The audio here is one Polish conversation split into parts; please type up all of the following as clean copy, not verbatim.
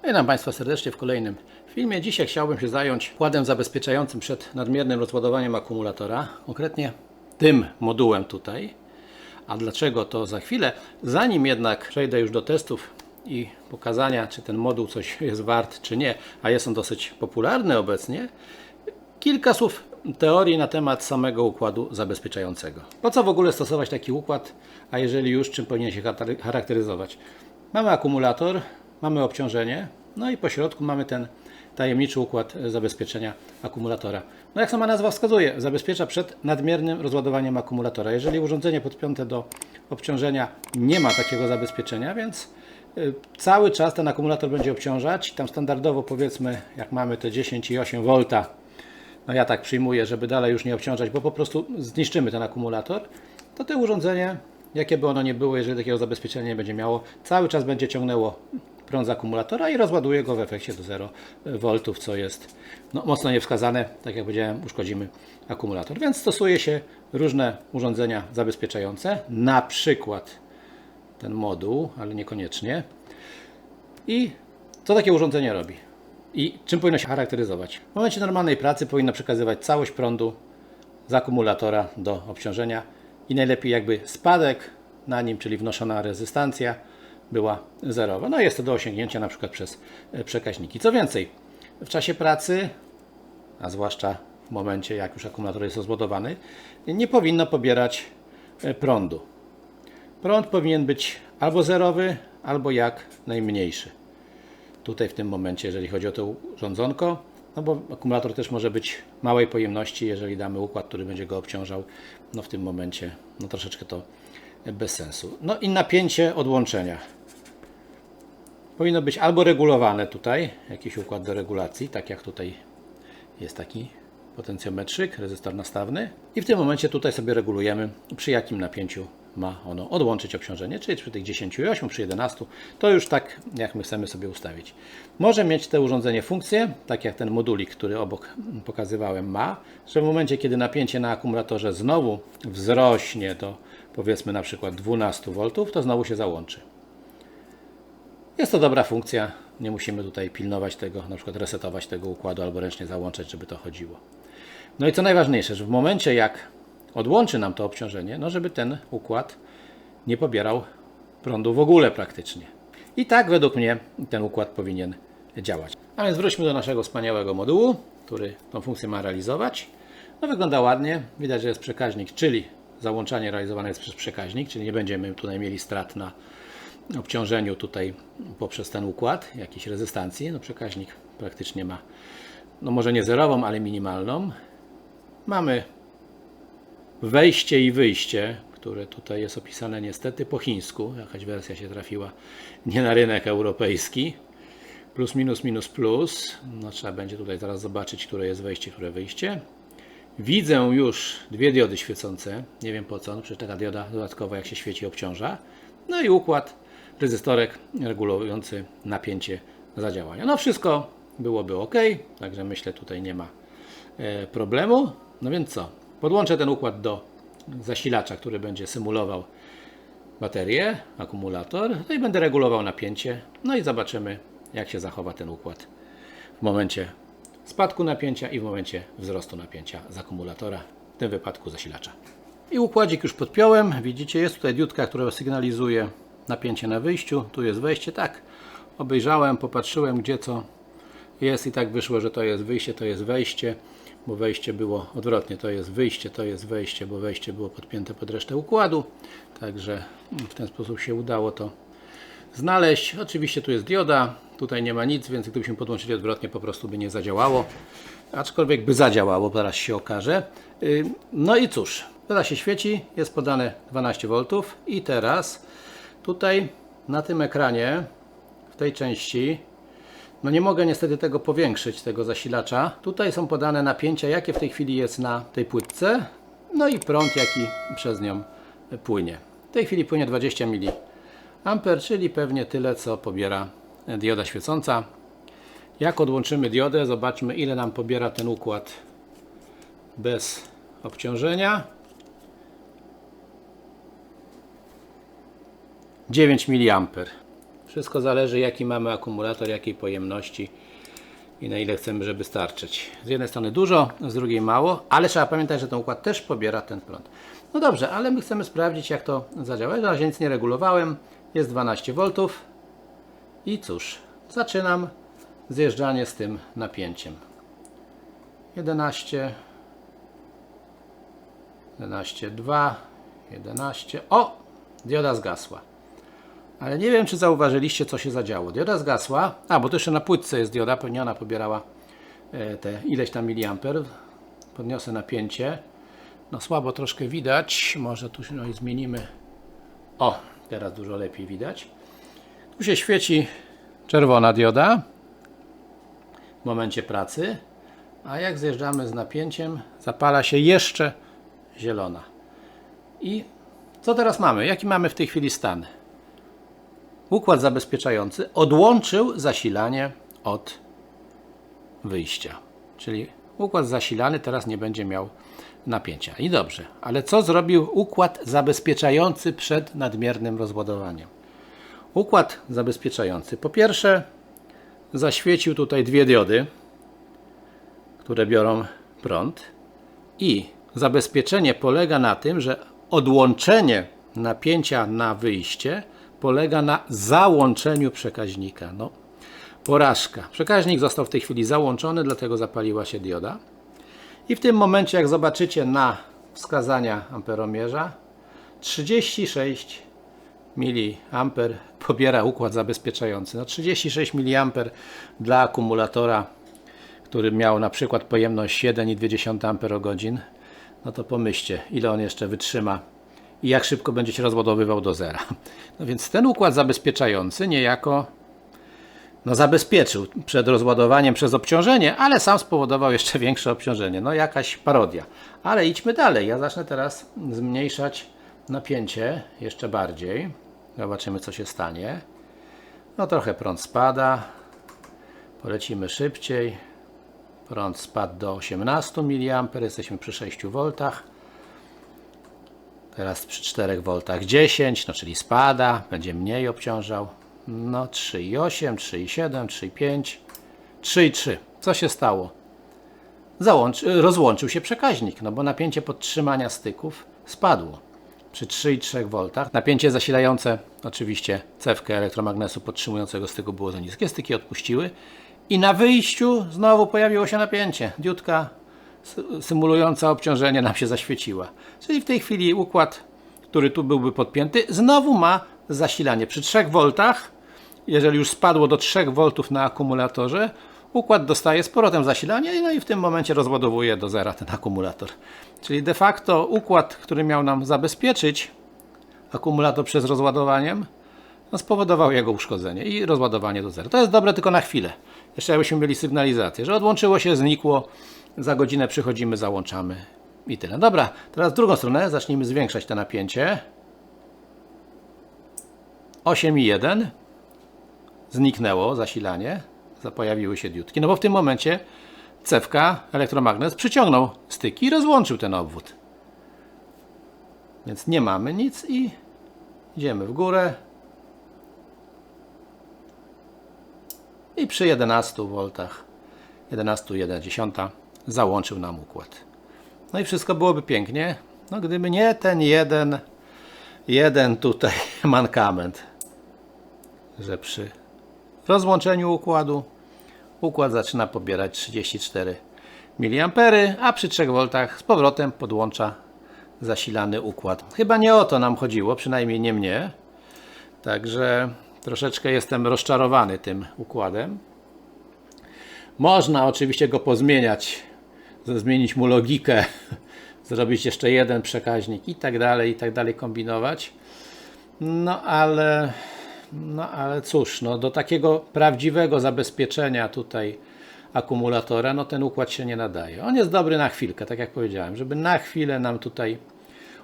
Witam Państwa serdecznie w kolejnym filmie. Dzisiaj chciałbym się zająć układem zabezpieczającym przed nadmiernym rozładowaniem akumulatora, konkretnie tym modułem tutaj. A dlaczego, to za chwilę. Zanim jednak przejdę już do testów i pokazania, czy ten moduł coś jest wart, czy nie, a jest on dosyć popularny obecnie, kilka słów teorii na temat samego układu zabezpieczającego. Po co w ogóle stosować taki układ, a jeżeli już, czym powinien się charakteryzować? Mamy akumulator, mamy obciążenie, no i po środku mamy ten tajemniczy układ zabezpieczenia akumulatora. No jak sama nazwa wskazuje, zabezpiecza przed nadmiernym rozładowaniem akumulatora. Jeżeli urządzenie podpięte do obciążenia nie ma takiego zabezpieczenia, więc cały czas ten akumulator będzie obciążać. Tam standardowo, powiedzmy, jak mamy te 10,8 V, no ja tak przyjmuję, żeby dalej już nie obciążać, bo po prostu zniszczymy ten akumulator, to to urządzenie, jakie by ono nie było, jeżeli takiego zabezpieczenia nie będzie miało, cały czas będzie ciągnęło prąd z akumulatora i rozładuje go w efekcie do 0 V, co jest mocno niewskazane. Tak jak powiedziałem, uszkodzimy akumulator. Więc stosuje się różne urządzenia zabezpieczające, na przykład ten moduł, ale niekoniecznie. I co takie urządzenie robi? I czym powinno się charakteryzować? W momencie normalnej pracy powinno przekazywać całość prądu z akumulatora do obciążenia i najlepiej jakby spadek na nim, czyli wnoszona rezystancja, była zerowa. No jest to do osiągnięcia na przykład przez przekaźniki. Co więcej, w czasie pracy, a zwłaszcza w momencie jak już akumulator jest rozładowany, nie powinno pobierać prądu. Prąd powinien być albo zerowy, albo jak najmniejszy. Tutaj w tym momencie, jeżeli chodzi o to urządzonko, no bo akumulator też może być małej pojemności, jeżeli damy układ, który będzie go obciążał, no w tym momencie no troszeczkę to bez sensu. No i napięcie odłączenia powinno być albo regulowane tutaj, jakiś układ do regulacji, tak jak tutaj jest taki potencjometrzyk, rezystor nastawny, i w tym momencie tutaj sobie regulujemy, przy jakim napięciu ma ono odłączyć obciążenie, czyli przy tych 10,8, przy 11, to już tak jak my chcemy sobie ustawić. Może mieć to urządzenie funkcję, tak jak ten modulik, który obok pokazywałem ma, że w momencie kiedy napięcie na akumulatorze znowu wzrośnie do, powiedzmy, na przykład 12 V, to znowu się załączy. Jest to dobra funkcja, nie musimy tutaj pilnować tego, na przykład resetować tego układu albo ręcznie załączać, żeby to chodziło. No i co najważniejsze, że w momencie jak odłączy nam to obciążenie, no żeby ten układ nie pobierał prądu w ogóle praktycznie. I tak według mnie ten układ powinien działać. A więc wróćmy do naszego wspaniałego modułu, który tą funkcję ma realizować. No wygląda ładnie, widać, że jest przekaźnik, czyli załączanie realizowane jest przez przekaźnik, czyli nie będziemy tutaj mieli strat na obciążeniu tutaj poprzez ten układ, jakiejś rezystancji. No przekaźnik praktycznie ma, no może nie zerową, ale minimalną. Mamy wejście i wyjście, które tutaj jest opisane niestety po chińsku. Jakaś wersja się trafiła nie na rynek europejski. Plus, minus, minus, plus. No trzeba będzie tutaj zaraz zobaczyć, które jest wejście, które wyjście. Widzę już dwie diody świecące. Nie wiem po co, no przecież taka dioda dodatkowa jak się świeci obciąża. No i układ rezystorek regulujący napięcie zadziałania. No wszystko byłoby ok, także myślę tutaj nie ma problemu. No więc co? Podłączę ten układ do zasilacza, który będzie symulował baterię, akumulator, no i będę regulował napięcie. No i zobaczymy, jak się zachowa ten układ w momencie spadku napięcia i w momencie wzrostu napięcia z akumulatora, w tym wypadku zasilacza. I układzik już podpiąłem. Widzicie, jest tutaj diodka, która sygnalizuje napięcie na wyjściu. Tu jest wejście. Tak, obejrzałem, popatrzyłem, gdzie co jest i tak wyszło, że to jest wyjście, to jest wejście, bo wejście było odwrotnie. To jest wyjście, to jest wejście, bo wejście było podpięte pod resztę układu. Także w ten sposób się udało to znaleźć. Oczywiście tu jest dioda, tutaj nie ma nic, więc gdybyśmy podłączyli odwrotnie, po prostu by nie zadziałało. Aczkolwiek by zadziałało, zaraz się okaże. No i cóż, teraz się świeci, jest podane 12 V i teraz tutaj na tym ekranie, w tej części, no nie mogę niestety tego powiększyć, tego zasilacza. Tutaj są podane napięcia, jakie w tej chwili jest na tej płytce, no i prąd, jaki przez nią płynie. W tej chwili płynie 20 mA, czyli pewnie tyle, co pobiera dioda świecąca. Jak odłączymy diodę, zobaczmy, ile nam pobiera ten układ bez obciążenia. 9 mA. Wszystko zależy, jaki mamy akumulator, jakiej pojemności i na ile chcemy, żeby starczyć. Z jednej strony dużo, z drugiej mało, ale trzeba pamiętać, że ten układ też pobiera ten prąd. No dobrze, ale my chcemy sprawdzić, jak to zadziała. Na razie nic nie regulowałem. Jest 12 V. I cóż, zaczynam zjeżdżanie z tym napięciem. 11, 11,2, 11. O! Dioda zgasła. Ale nie wiem, czy zauważyliście, co się zadziało. Dioda zgasła. Bo to jeszcze na płytce jest dioda. Pewnie ona pobierała te ileś tam miliamper. Podniosę napięcie. No słabo troszkę widać. Może tu no i zmienimy. O! Teraz dużo lepiej widać. Tu się świeci czerwona dioda w momencie pracy. A jak zjeżdżamy z napięciem, zapala się jeszcze zielona. I co teraz mamy? Jaki mamy w tej chwili stan? Układ zabezpieczający odłączył zasilanie od wyjścia. Czyli układ zasilany teraz nie będzie miał napięcia. I dobrze, ale co zrobił układ zabezpieczający przed nadmiernym rozładowaniem? Układ zabezpieczający po pierwsze zaświecił tutaj dwie diody, które biorą prąd, i zabezpieczenie polega na tym, że odłączenie napięcia na wyjście polega na załączeniu przekaźnika. No, porażka. Przekaźnik został w tej chwili załączony, dlatego zapaliła się dioda. I w tym momencie, jak zobaczycie na wskazania amperomierza, 36 mA pobiera układ zabezpieczający. No 36 mA dla akumulatora, który miał na przykład pojemność 7,2 Ah, no to pomyślcie, ile on jeszcze wytrzyma i jak szybko będzie się rozładowywał do zera. No więc ten układ zabezpieczający niejako zabezpieczył przed rozładowaniem przez obciążenie, ale sam spowodował jeszcze większe obciążenie. No jakaś parodia. Ale idźmy dalej. Ja zacznę teraz zmniejszać napięcie jeszcze bardziej. Zobaczymy, co się stanie. No trochę prąd spada. Polecimy szybciej. Prąd spadł do 18 mA. Jesteśmy przy 6 V. Teraz przy 4 V 10, no czyli spada. Będzie mniej obciążał. No 3,8, 3,7, 3,5, 3,3. Co się stało? Rozłączył się przekaźnik, no bo napięcie podtrzymania styków spadło. Przy 3,3 V napięcie zasilające oczywiście cewkę elektromagnesu podtrzymującego styku było za niskie. Styki odpuściły i na wyjściu znowu pojawiło się napięcie. Diodka symulująca obciążenie nam się zaświeciła. Czyli w tej chwili układ, który tu byłby podpięty, znowu ma zasilanie przy 3 V. Jeżeli już spadło do 3 V na akumulatorze, układ dostaje z powrotem zasilanie, no i w tym momencie rozładowuje do zera ten akumulator. Czyli de facto układ, który miał nam zabezpieczyć akumulator przed rozładowaniem, spowodował jego uszkodzenie i rozładowanie do zera. To jest dobre tylko na chwilę. Jeszcze jakbyśmy mieli sygnalizację, że odłączyło się, znikło, za godzinę przychodzimy, załączamy i tyle. Dobra, teraz w drugą stronę zacznijmy zwiększać to napięcie. 8,1. Zniknęło zasilanie, pojawiły się diodki, no bo w tym momencie cewka, elektromagnes przyciągnął styki i rozłączył ten obwód. Więc nie mamy nic i idziemy w górę. I przy 11 V, 11,1 załączył nam układ. No i wszystko byłoby pięknie, no gdyby nie ten jeden tutaj mankament, że przy rozłączeniu układu układ zaczyna pobierać 34 mA, a przy 3 V z powrotem podłącza zasilany układ. Chyba nie o to nam chodziło, przynajmniej nie mnie. Także troszeczkę jestem rozczarowany tym układem. Można oczywiście go pozmieniać, zmienić mu logikę, zrobić jeszcze jeden przekaźnik i tak dalej kombinować. No ale cóż, no do takiego prawdziwego zabezpieczenia tutaj akumulatora, no ten układ się nie nadaje. On jest dobry na chwilkę, tak jak powiedziałem, żeby na chwilę nam tutaj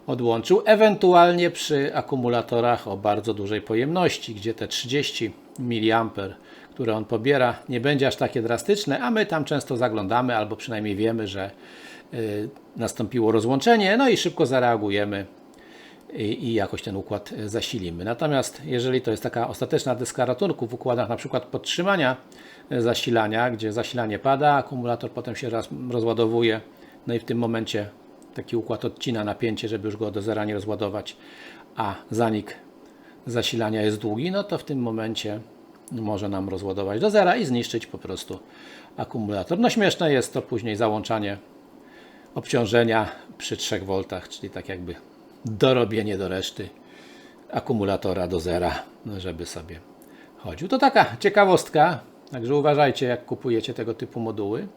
odłączył, ewentualnie przy akumulatorach o bardzo dużej pojemności, gdzie te 30 mA, które on pobiera, nie będzie aż takie drastyczne, a my tam często zaglądamy, albo przynajmniej wiemy, że nastąpiło rozłączenie, no i szybko zareagujemy i jakoś ten układ zasilimy. Natomiast jeżeli to jest taka ostateczna deska ratunku w układach na przykład podtrzymania zasilania, gdzie zasilanie pada, akumulator potem się rozładowuje, no i w tym momencie taki układ odcina napięcie, żeby już go do zera nie rozładować, a zanik zasilania jest długi, no to w tym momencie może nam rozładować do zera i zniszczyć po prostu akumulator. No śmieszne jest to później załączanie obciążenia przy 3 V, czyli tak jakby dorobienie do reszty akumulatora do zera, żeby sobie chodził. To taka ciekawostka, także uważajcie, jak kupujecie tego typu moduły.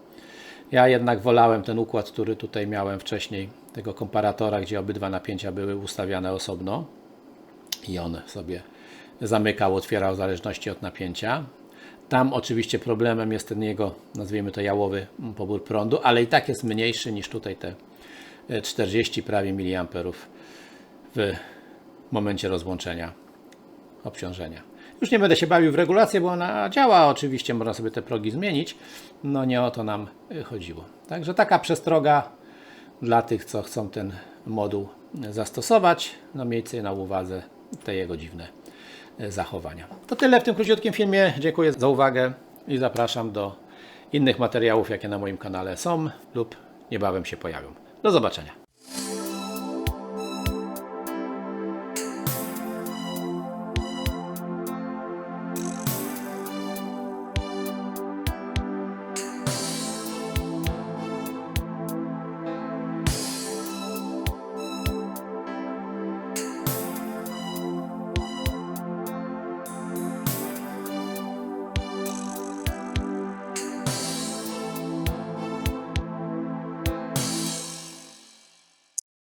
Ja jednak wolałem ten układ, który tutaj miałem wcześniej, tego komparatora, gdzie obydwa napięcia były ustawiane osobno i on sobie zamykał, otwierał w zależności od napięcia. Tam oczywiście problemem jest ten jego, nazwijmy to, jałowy pobór prądu, ale i tak jest mniejszy niż tutaj te 40 prawie miliamperów w momencie rozłączenia obciążenia. Już nie będę się bawił w regulację, bo ona działa, oczywiście można sobie te progi zmienić, no nie o to nam chodziło. Także taka przestroga dla tych, co chcą ten moduł zastosować, no miejcie na uwadze te jego dziwne zachowania. To tyle w tym króciutkim filmie. Dziękuję za uwagę i zapraszam do innych materiałów, jakie na moim kanale są lub niebawem się pojawią. Do zobaczenia.